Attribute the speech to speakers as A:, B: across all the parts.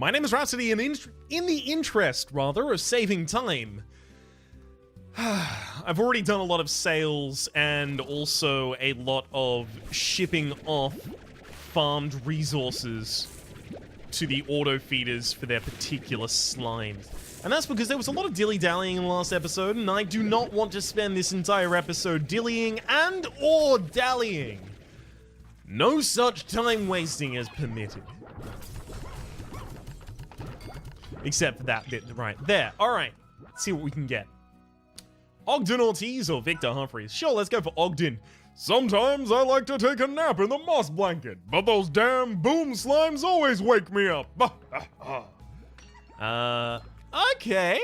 A: my name is Rhapsody, and in the interest, rather, of saving time, I've already done a lot of sales and also a lot of shipping off farmed resources to the auto feeders for their particular slimes. And that's because there was a lot of dilly-dallying in the last episode, and I do not want to spend this entire episode dillying and or dallying. No such time wasting is permitted. Except for that bit right there. Alright, let's see what we can get. Ogden Ortiz or Victor Humphreys? Sure, let's go for Ogden. Sometimes I like to take a nap in the moss blanket, but those damn boom slimes always wake me up. Okay.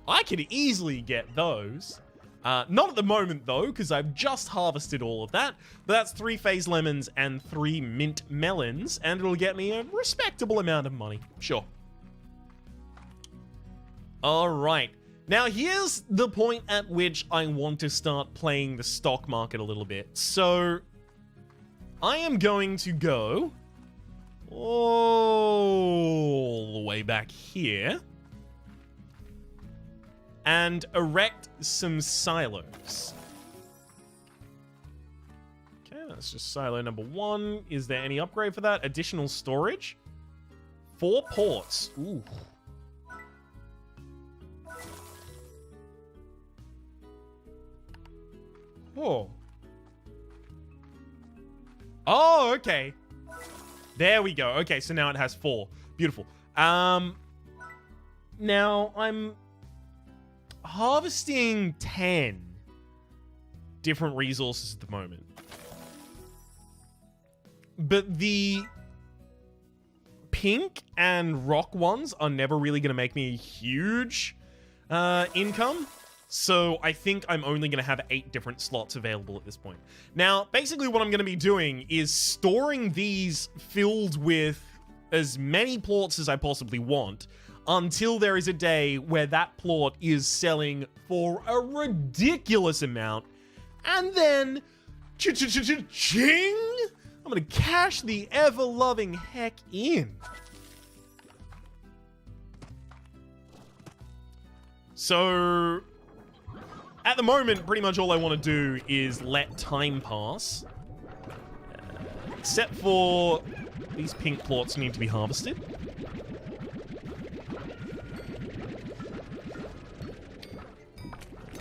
A: I could easily get those. Not at the moment, though, because I've just harvested all of that. But that's 3 phase lemons and 3 mint melons, and it'll get me a respectable amount of money. Sure. Alright. Now, here's the point at which I want to start playing the stock market a little bit. So, I am going to go all the way back here and erect some silos. Okay, that's just silo number 1. Is there any upgrade for that? Additional storage? 4 ports. Ooh. Oh. Oh, okay. There we go. Okay, so now it has 4. Beautiful. Now I'm harvesting 10 different resources at the moment. But the pink and rock ones are never really going to make me a huge income. So I think I'm only going to have 8 different slots available at this point. Now, basically what I'm going to be doing is storing these filled with as many plorts as I possibly want until there is a day where that plort is selling for a ridiculous amount. And then, ching! I'm going to cash the ever-loving heck in. So, at the moment, pretty much all I want to do is let time pass. Except for these pink plorts need to be harvested.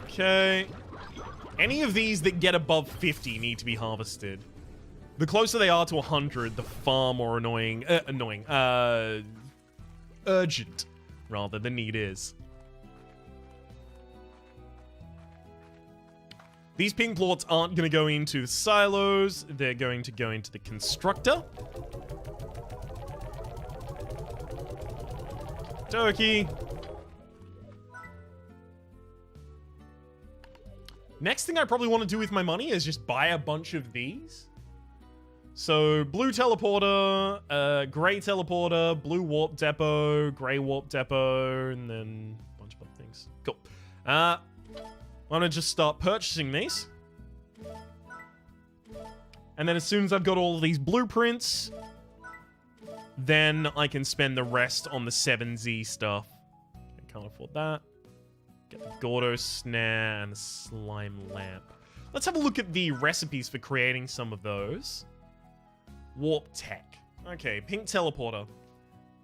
A: Okay. Any of these that get above 50 need to be harvested. The closer they are to 100, the far more urgent, rather, the need is. These pink plorts aren't going to go into the silos. They're going to go into the constructor. Turkey. Next thing I probably want to do with my money is just buy a bunch of these. So, blue teleporter, gray teleporter, blue warp depot, gray warp depot, and then a bunch of other things. Cool. I'm going to just start purchasing these. And then as soon as I've got all of these blueprints, then I can spend the rest on the 7Z stuff. I can't afford that. Get the Gordo snare and the slime lamp. Let's have a look at the recipes for creating some of those. Warp tech. Okay, pink teleporter.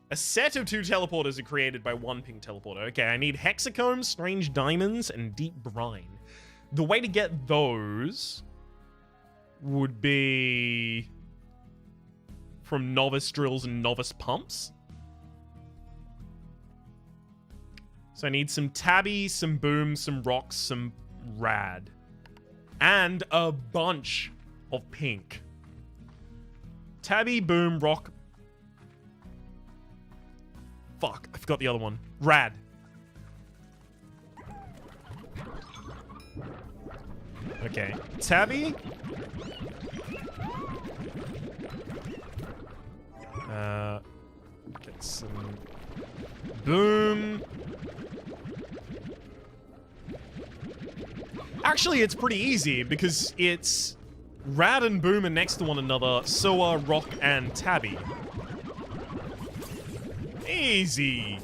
A: A set of 2 teleporters are created by 1 pink teleporter. Okay, I need hexacombs, strange diamonds, and deep brine. The way to get those would be from novice drills and novice pumps. So I need some tabby, some boom, some rocks, some rad. And a bunch of pink. Tabby, boom, rock. Fuck, I forgot the other one. Rad. Okay, tabby. Get some boom. Actually, it's pretty easy because it's rad and boom are next to one another, so are rock and tabby. Easy.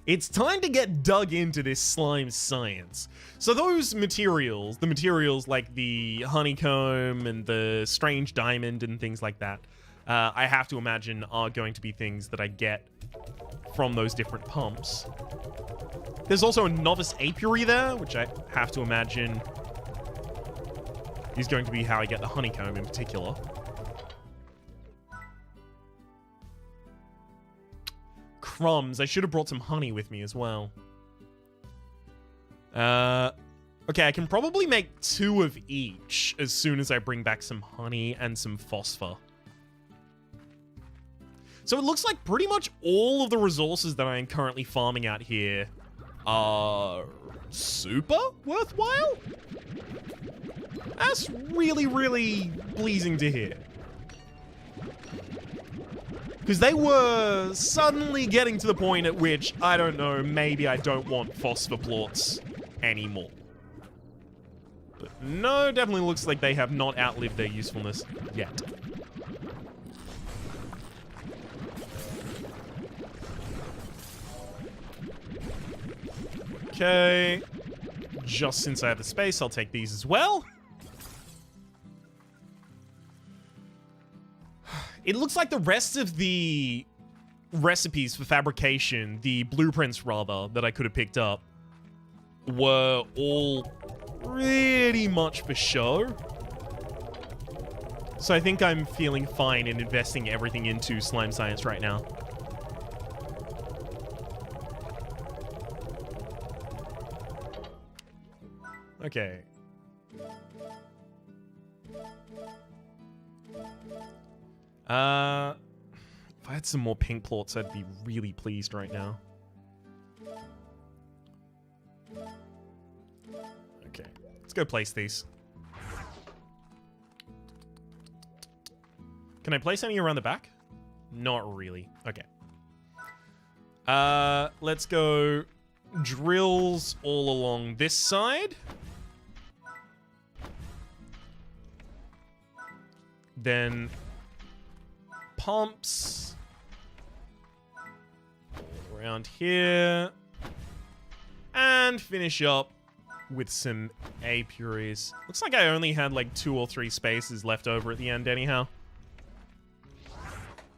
A: It's time to get dug into this slime science. So those materials, the materials like the honeycomb and the strange diamond and things like that, I have to imagine are going to be things that I get from those different pumps. There's also a novice apiary there, which I have to imagine is going to be how I get the honeycomb in particular. Crumbs. I should have brought some honey with me as well. Okay, I can probably make 2 of each as soon as I bring back some honey and some phosphor. So it looks like pretty much all of the resources that I am currently farming out here are super worthwhile. That's really, really pleasing to hear. Because they were suddenly getting to the point at which, I don't know, maybe I don't want phosphor plorts anymore. But no, definitely looks like they have not outlived their usefulness yet. Okay. Just since I have the space, I'll take these as well. It looks like the rest of the recipes for fabrication, the blueprints rather, that I could have picked up, were all pretty much for show. So I think I'm feeling fine in investing everything into slime science right now. Okay. If I had some more pink plorts, I'd be really pleased right now. Okay, let's go place these. Can I place any around the back? Not really. Okay. Let's go drills all along this side. Then pumps all around here. And finish up with some apiaries. Looks like I only had like 2 or 3 spaces left over at the end anyhow.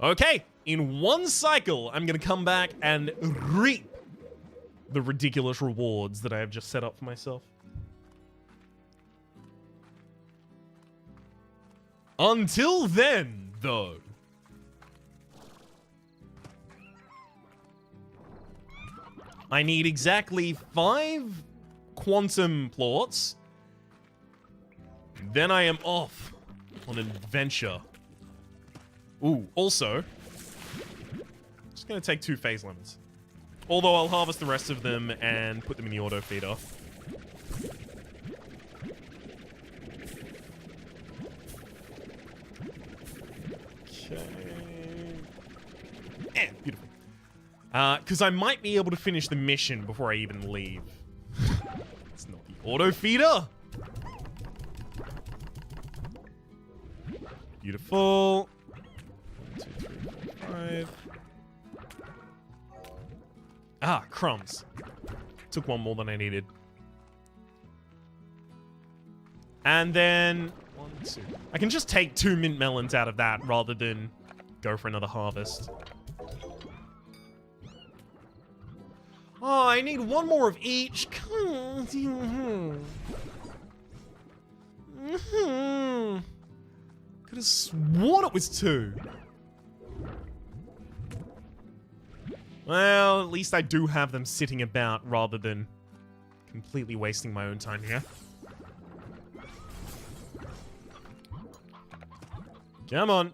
A: Okay, in one cycle, I'm gonna come back and reap the ridiculous rewards that I have just set up for myself. Until then, though, I need exactly 5 quantum plorts. Then I am off on an adventure. Ooh, also, just gonna take 2 phase lemons. Although I'll harvest the rest of them and put them in the auto feeder. Okay. Beautiful. Because I might be able to finish the mission before I even leave. It's not the auto feeder. Beautiful. 1, 2, 3, 4, 5. Ah, crumbs. Took 1 more than I needed. And then 1, 2. I can just take 2 mint melons out of that rather than go for another harvest. Oh, I need 1 more of each. Could have sworn it was 2. Well, at least I do have them sitting about rather than completely wasting my own time here. Come on.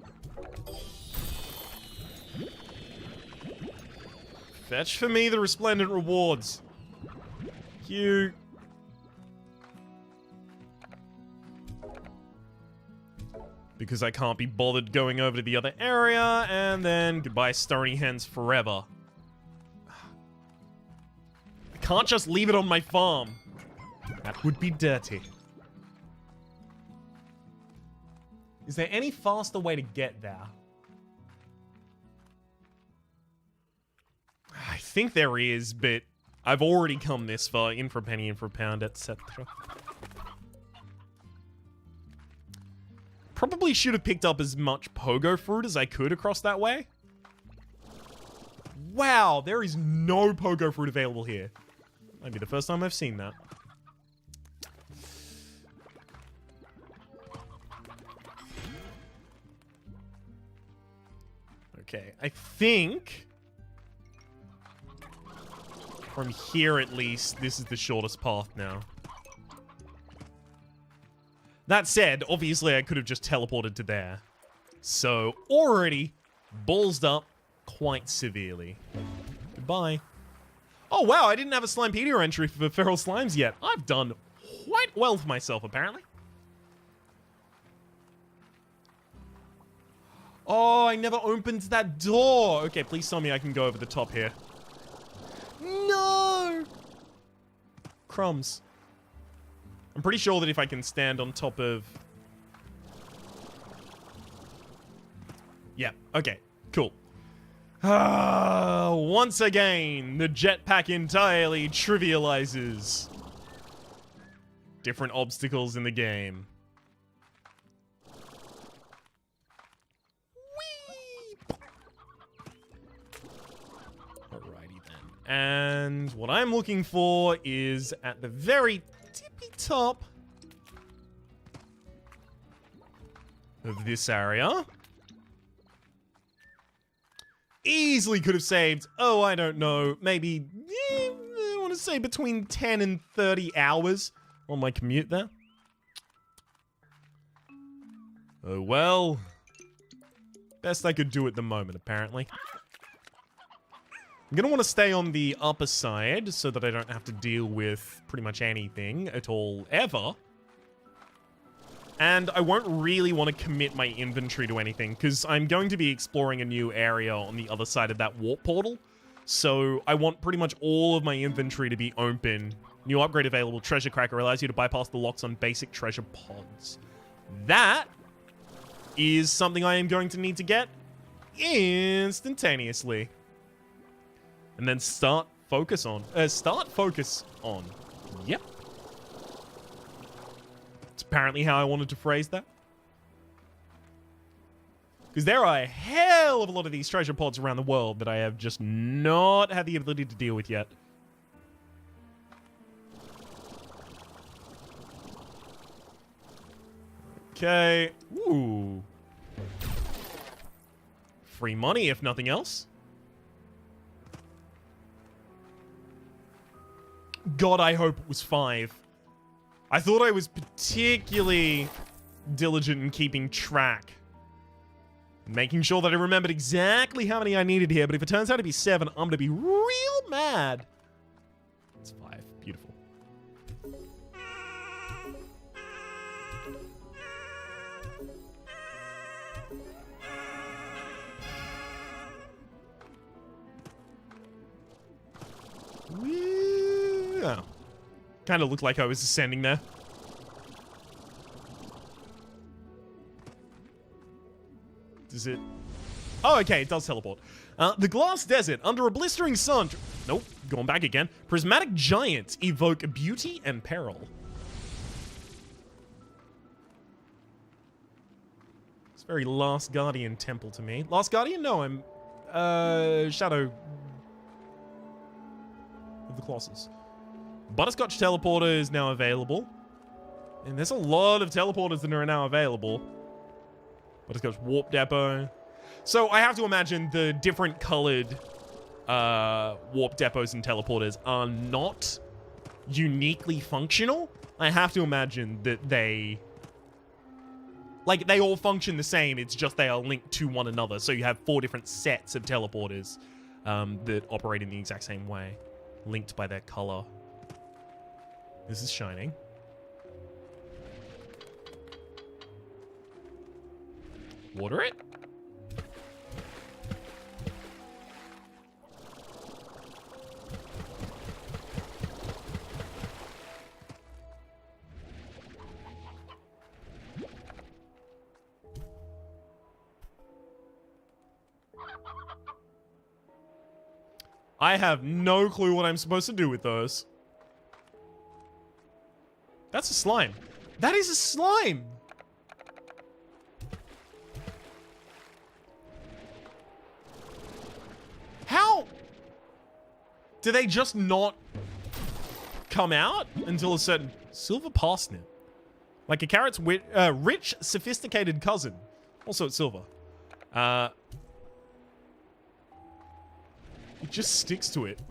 A: Fetch for me the resplendent rewards. Cute. Because I can't be bothered going over to the other area, and then goodbye stony hens forever. I can't just leave it on my farm. That would be dirty. Is there any faster way to get there? I think there is, but I've already come this far. In for a penny, in for a pound, etc. Probably should have picked up as much pogo fruit as I could across that way. Wow, there is no pogo fruit available here. Might be the first time I've seen that. Okay, I think from here at least, this is the shortest path now. That said, obviously I could have just teleported to there. So, already ballsed up quite severely. Goodbye. Oh wow, I didn't have a Slimepedia entry for Feral Slimes yet. I've done quite well for myself, apparently. Oh, I never opened that door. Okay, please tell me I can go over the top here. No! Crumbs. I'm pretty sure that if I can stand on top of... Yeah, okay, cool. Once again, the jetpack entirely trivializes different obstacles in the game. Whee! Alrighty then. And what I'm looking for is at the very tippy top of this area. Easily could have saved, oh, I don't know, maybe, I want to say between 10 and 30 hours on my commute there. Oh, well. Best I could do at the moment, apparently. I'm going to want to stay on the upper side so that I don't have to deal with pretty much anything at all, ever. And I won't really want to commit my inventory to anything, because I'm going to be exploring a new area on the other side of that warp portal. So I want pretty much all of my inventory to be open. New upgrade available, Treasure Cracker, allows you to bypass the locks on basic treasure pods. That is something I am going to need to get instantaneously. And then start focus on. Yep. It's apparently how I wanted to phrase that. Because there are a hell of a lot of these treasure pods around the world that I have just not had the ability to deal with yet. Okay. Ooh. Free money, if nothing else. God, I hope it was 5. I thought I was particularly diligent in keeping track. Making sure that I remembered exactly how many I needed here, but if it turns out to be 7, I'm going to be real mad. It's 5. Beautiful. Oh. Kind of looked like I was ascending there. Does it? Oh, okay, it does teleport. The Glass Desert, under a blistering sun... Nope, going back again. Prismatic Giants evoke beauty and peril. It's very Last Guardian temple to me. Last Guardian? No, I'm... Shadow... of the Colossus. Butterscotch Teleporter is now available. And there's a lot of teleporters that are now available. Butterscotch Warp Depot. So I have to imagine the different colored warp depots and teleporters are not uniquely functional. I have to imagine that they... like, they all function the same. It's just they are linked to one another. So you have 4 different sets of teleporters that operate in the exact same way. Linked by their color. This is shining. Water it? I have no clue what I'm supposed to do with those. That's a slime. That is a slime! How? Do they just not come out until a certain... Silver parsnip. Like a carrot's rich, sophisticated cousin. Also, it's silver. It just sticks to it.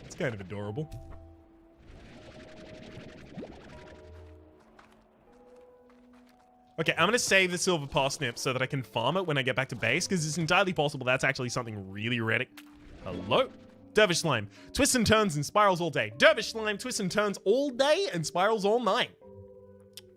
A: It's kind of adorable. Okay, I'm going to save the silver parsnip so that I can farm it when I get back to base, because it's entirely possible that's actually something really rare. Hello? Dervish slime. Twists and turns and spirals all day. Dervish slime twists and turns all day and spirals all night.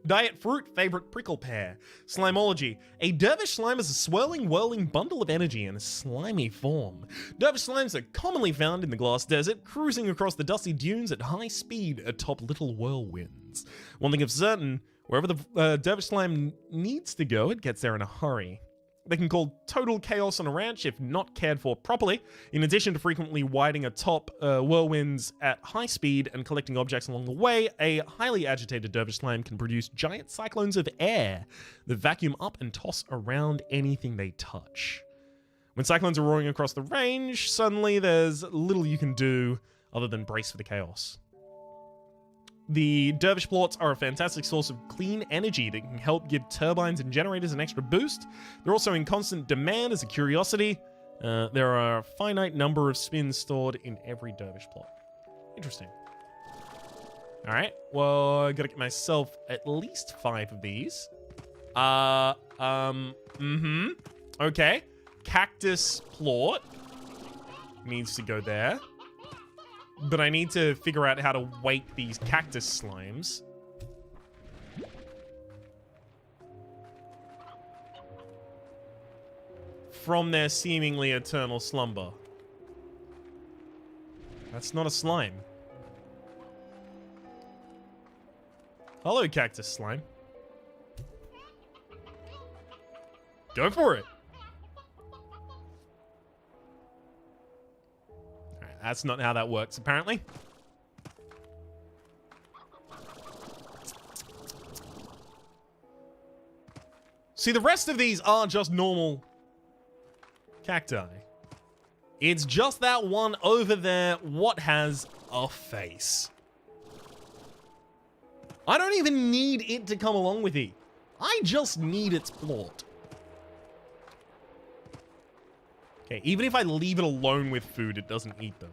A: Diet fruit, favorite prickle pear. Slimology. A dervish slime is a swirling, whirling bundle of energy in a slimy form. Dervish slimes are commonly found in the glass desert, cruising across the dusty dunes at high speed atop little whirlwinds. One thing is certain, wherever the dervish slime needs to go, it gets there in a hurry. They can cause total chaos on a ranch if not cared for properly. In addition to frequently widing atop whirlwinds at high speed and collecting objects along the way, a highly agitated dervish slime can produce giant cyclones of air that vacuum up and toss around anything they touch. When cyclones are roaring across the range, suddenly there's little you can do other than brace for the chaos. The dervish plorts are a fantastic source of clean energy that can help give turbines and generators an extra boost. They're also in constant demand as a curiosity. There are a finite number of spins stored in every dervish plot. Interesting. Alright, well, I gotta get myself at least 5 of these. Okay. Cactus plort needs to go there. But I need to figure out how to wake these cactus slimes. From their seemingly eternal slumber. That's not a slime. Hello, cactus slime. Go for it. That's not how that works, apparently. See, the rest of these are just normal cacti. It's just that one over there, what has a face. I don't even need it to come along with it. I just need its plort. Okay, even if I leave it alone with food, it doesn't eat them.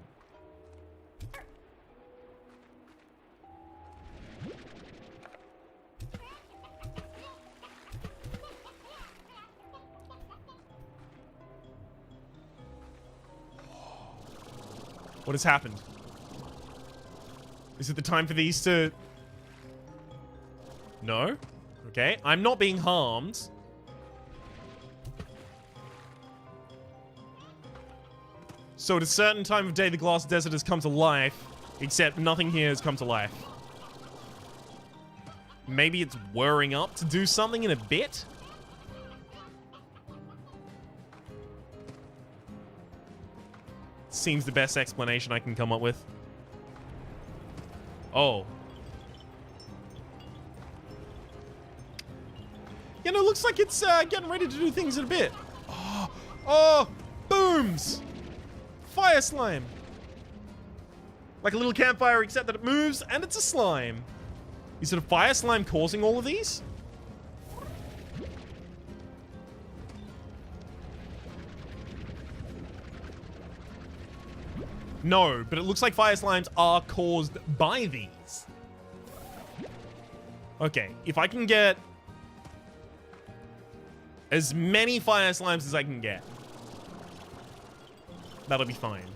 A: What has happened? Is it the time for these to... No? Okay, I'm not being harmed. So at a certain time of day, the glass desert has come to life, except nothing here has come to life. Maybe it's whirring up to do something in a bit? Seems the best explanation I can come up with. Oh. You know, looks like it's getting ready to do things in a bit. Oh, booms! Fire slime. Like a little campfire, except that it moves and it's a slime. Is it a fire slime causing all of these? No, but it looks like fire slimes are caused by these. Okay, if I can get as many fire slimes as I can get, that'll be fine.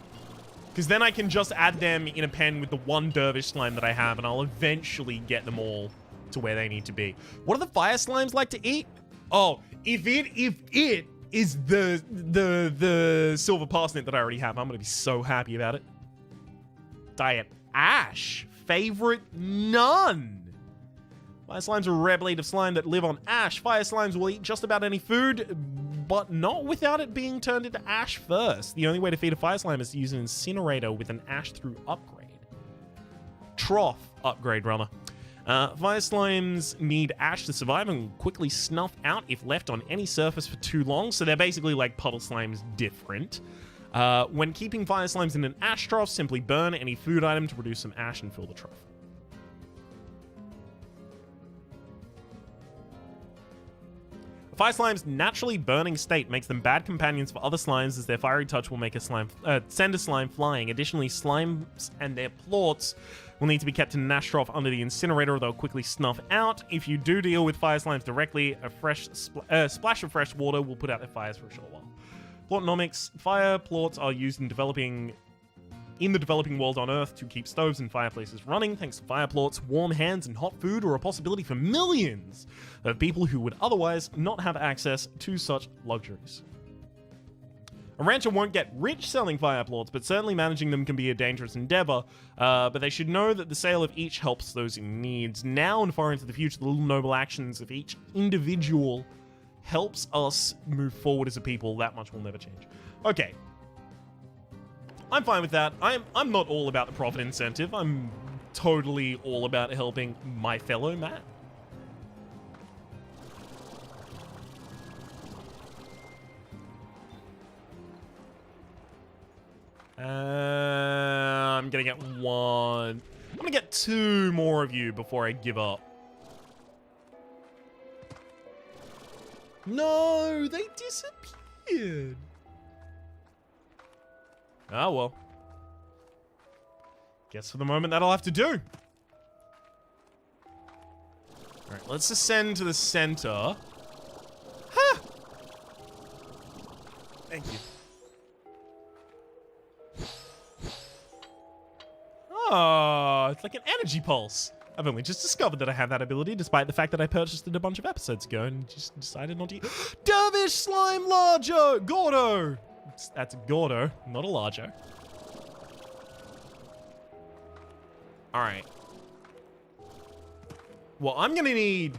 A: Because then I can just add them in a pen with the one dervish slime that I have, and I'll eventually get them all to where they need to be. What do the fire slimes like to eat? Oh, if it is the silver parsnip that I already have, I'm gonna be so happy about it. Diet ash. Favorite none. Fire slimes are a rare blade of slime that live on ash. Fire slimes will eat just about any food, but not without it being turned into ash first. The only way to feed a fire slime is to use an incinerator with an ash through upgrade. Trough upgrade, rather. Fire slimes need ash to survive and quickly snuff out if left on any surface for too long, so they're basically like puddle slimes different. When keeping fire slimes in an ash trough, simply burn any food item to produce some ash and fill the trough. Fire slime's naturally burning state makes them bad companions for other slimes, as their fiery touch will make send a slime flying. Additionally, slimes and their plorts will need to be kept in an ash trough under the incinerator, or they'll quickly snuff out. If you do deal with fire slimes directly, a fresh splash of fresh water will put out their fires for a short while. Plortnomics. Fire plorts are used in the developing world on Earth to keep stoves and fireplaces running. Thanks to fire plorts, warm hands and hot food are a possibility for millions of people who would otherwise not have access to such luxuries. A rancher won't get rich selling fire plorts, but certainly managing them can be a dangerous endeavor. But they should know that the sale of each helps those in need. Now and far into the future, the little noble actions of each individual helps us move forward as a people. That much will never change. Okay. I'm fine with that. I'm not all about the profit incentive. I'm totally all about helping my fellow man. I'm gonna get one. I'm gonna get 2 more of you before I give up. No, they disappeared. Oh, well. Guess for the moment that'll have to do. Alright, let's ascend to the center. Ha! Thank you. Oh, it's like an energy pulse. I've only just discovered that I have that ability, despite the fact that I purchased it a bunch of episodes ago and just decided not to use. Dervish slime larger! Gordo! That's a Gordo, not a larger. Alright. Well, I'm gonna need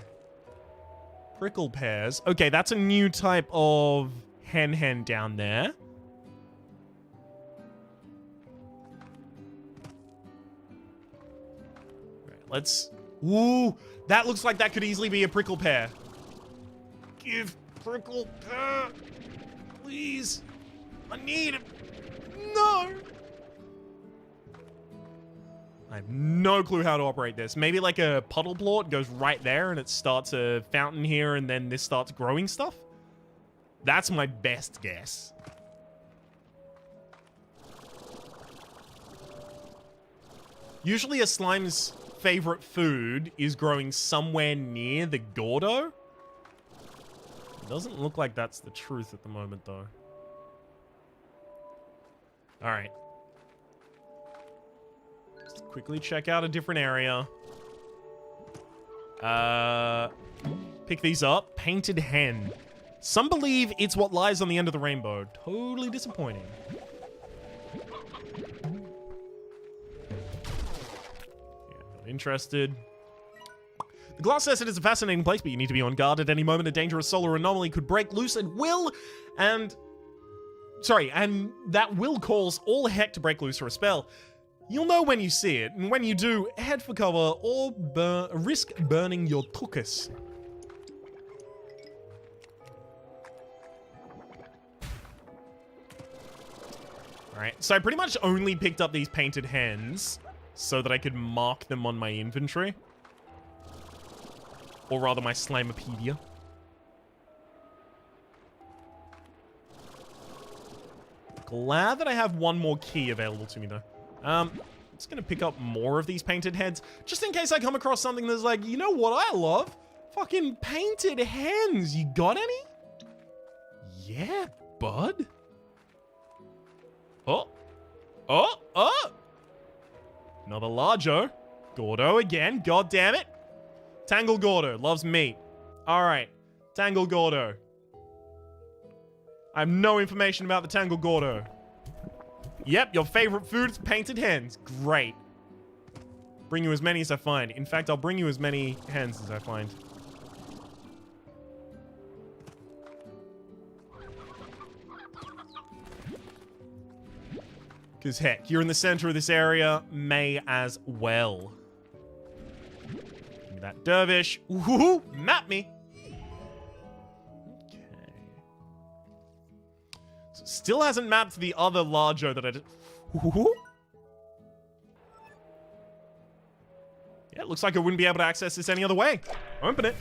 A: prickle pears. Okay, that's a new type of hen down there. Let's... Ooh, that looks like that could easily be a prickle pear. Give prickle pear. Please. I need it. No. I have no clue how to operate this. Maybe like a puddle plort goes right there and it starts a fountain here and then this starts growing stuff? That's my best guess. Usually a slime's favorite food is growing somewhere near the Gordo. It doesn't look like that's the truth at the moment, though. Alright. Let's quickly check out a different area. Pick these up. Painted hen. Some believe it's what lies on the end of the rainbow. Totally disappointing. Interested. The glass desert is a fascinating place, but you need to be on guard at any moment. A dangerous solar anomaly could break loose and that will cause all heck to break loose for a spell. You'll know when you see it, and when you do, head for cover or risk burning your tuchus. Alright, so I pretty much only picked up these painted hens so that I could mark them on my inventory. Or rather, my Slimepedia. Glad that I have one more key available to me, though. I'm just gonna pick up more of these painted heads, just in case I come across something that's like, you know what I love? Fucking painted hens. You got any? Yeah, bud. Oh. Oh, oh. Another larger. Gordo again. God damn it. Tangle Gordo loves meat. Alright. Tangle Gordo. I have no information about the Tangle Gordo. Yep, your favorite food is painted hens. Great. Bring you as many as I find. In fact, I'll bring you as many hens as I find. Because heck, you're in the center of this area, may as well. Give me that dervish. Ooh, map me. Okay. So still hasn't mapped the other larger that I did. Ooh. Yeah, it looks like I wouldn't be able to access this any other way. Open it.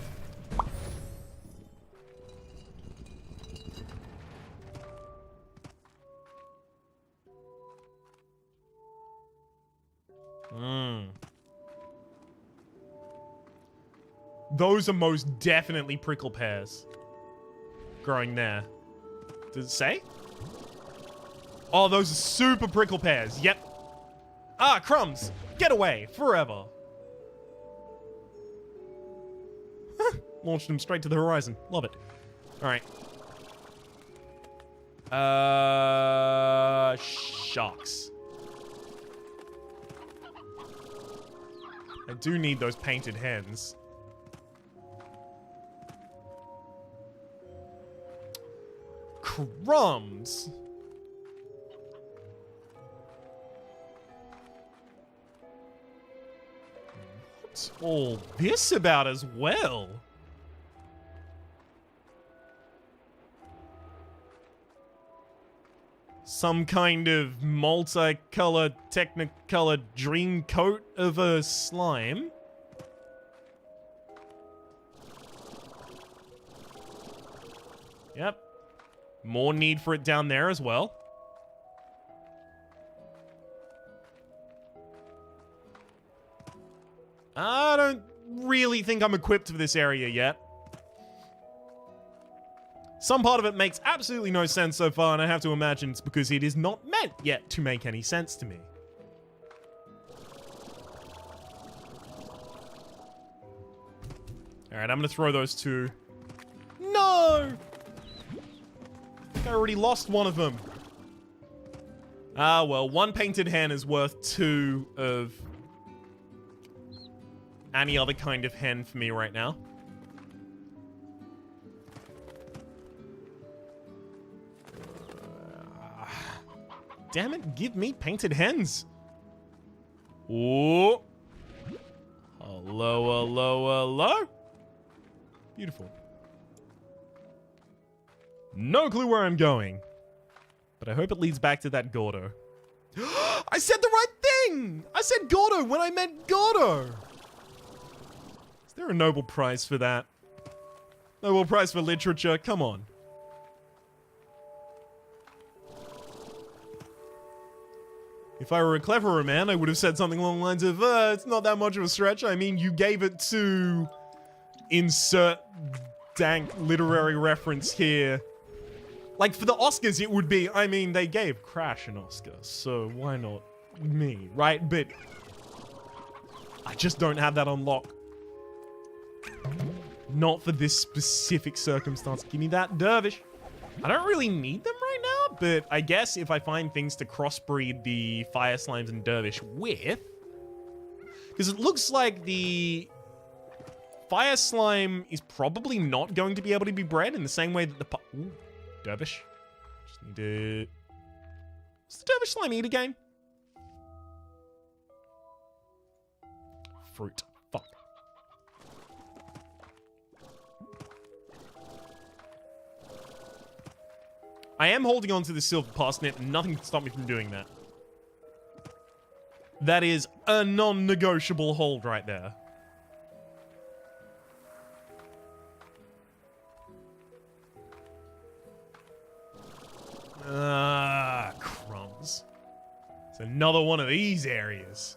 A: Those are most definitely prickle pears growing there. Does it say? Oh, those are super prickle pears. Yep. Ah, crumbs. Get away. Forever. Launched them straight to the horizon. Love it. All right. Sharks. I do need those painted hens. Crumbs. What's all this about as well? Some kind of multicolor, technicolor dream coat of a slime. Yep. More need for it down there as well. I don't really think I'm equipped for this area yet. Some part of it makes absolutely no sense so far, and I have to imagine it's because it is not meant yet to make any sense to me. Alright, I'm gonna throw those two. No! I already lost one of them. Ah, well, one painted hen is worth 2 of any other kind of hen for me right now. Damn it, give me painted hens. Oh. Hello, hello, hello. Beautiful. No clue where I'm going. But I hope it leads back to that Gordo. I said the right thing! I said Gordo when I meant Gordo! Is there a Nobel Prize for that? Nobel Prize for Literature? Come on. If I were a cleverer man, I would have said something along the lines of, it's not that much of a stretch. I mean, you gave it to... insert dank literary reference here. Like, for the Oscars, it would be, I mean, they gave Crash an Oscar, so why not me, right? But I just don't have that on lock. Not for this specific circumstance. Give me that dervish. I don't really need them right now, but I guess if I find things to crossbreed the fire slimes and dervish with, because it looks like the fire slime is probably not going to be able to be bred in the same way that the ooh, dervish. Just need to... What's the dervish slime eat again? Fruit. Fuck. I am holding on to the silver parsnip, and nothing can stop me from doing that. That is a non-negotiable hold right there. Ah, crumbs. It's another one of these areas.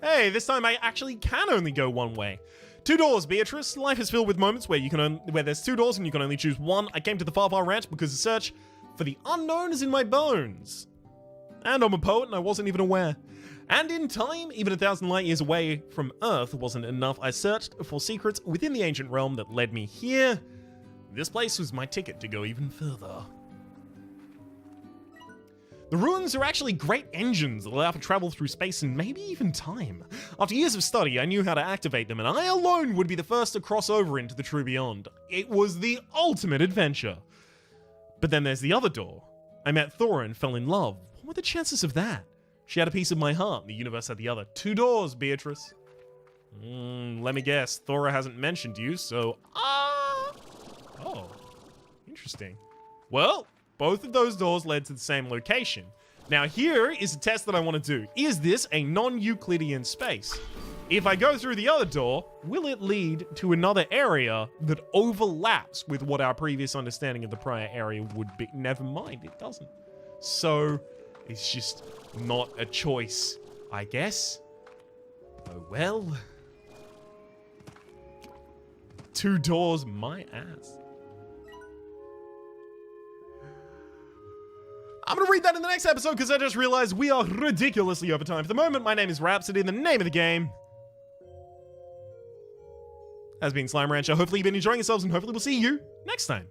A: Hey, this time I actually can only go one way. 2 doors, Beatrice. Life is filled with moments where where there's 2 doors and you can only choose one. I came to the Far Far Ranch because the search for the unknown is in my bones. And I'm a poet and I wasn't even aware. And in time, even 1,000 light years away from Earth wasn't enough. I searched for secrets within the ancient realm that led me here. This place was my ticket to go even further. The ruins are actually great engines that allow for travel through space and maybe even time. After years of study, I knew how to activate them, and I alone would be the first to cross over into the true beyond. It was the ultimate adventure. But then there's the other door. I met Thor and fell in love. What were the chances of that? She had a piece of my heart, the universe had the other. 2 doors, Beatrice. Let me guess. Thora hasn't mentioned you, so... Oh. Interesting. Well, both of those doors led to the same location. Now here is a test that I want to do. Is this a non-Euclidean space? If I go through the other door, will it lead to another area that overlaps with what our previous understanding of the prior area would be? Never mind, it doesn't. So, it's just not a choice, I guess. Oh well. 2 doors, my ass. I'm going to read that in the next episode because I just realized we are ridiculously over time. For the moment, my name is Rhapsody, and the name of the game has been Slime Rancher. Hopefully you've been enjoying yourselves, and hopefully we'll see you next time.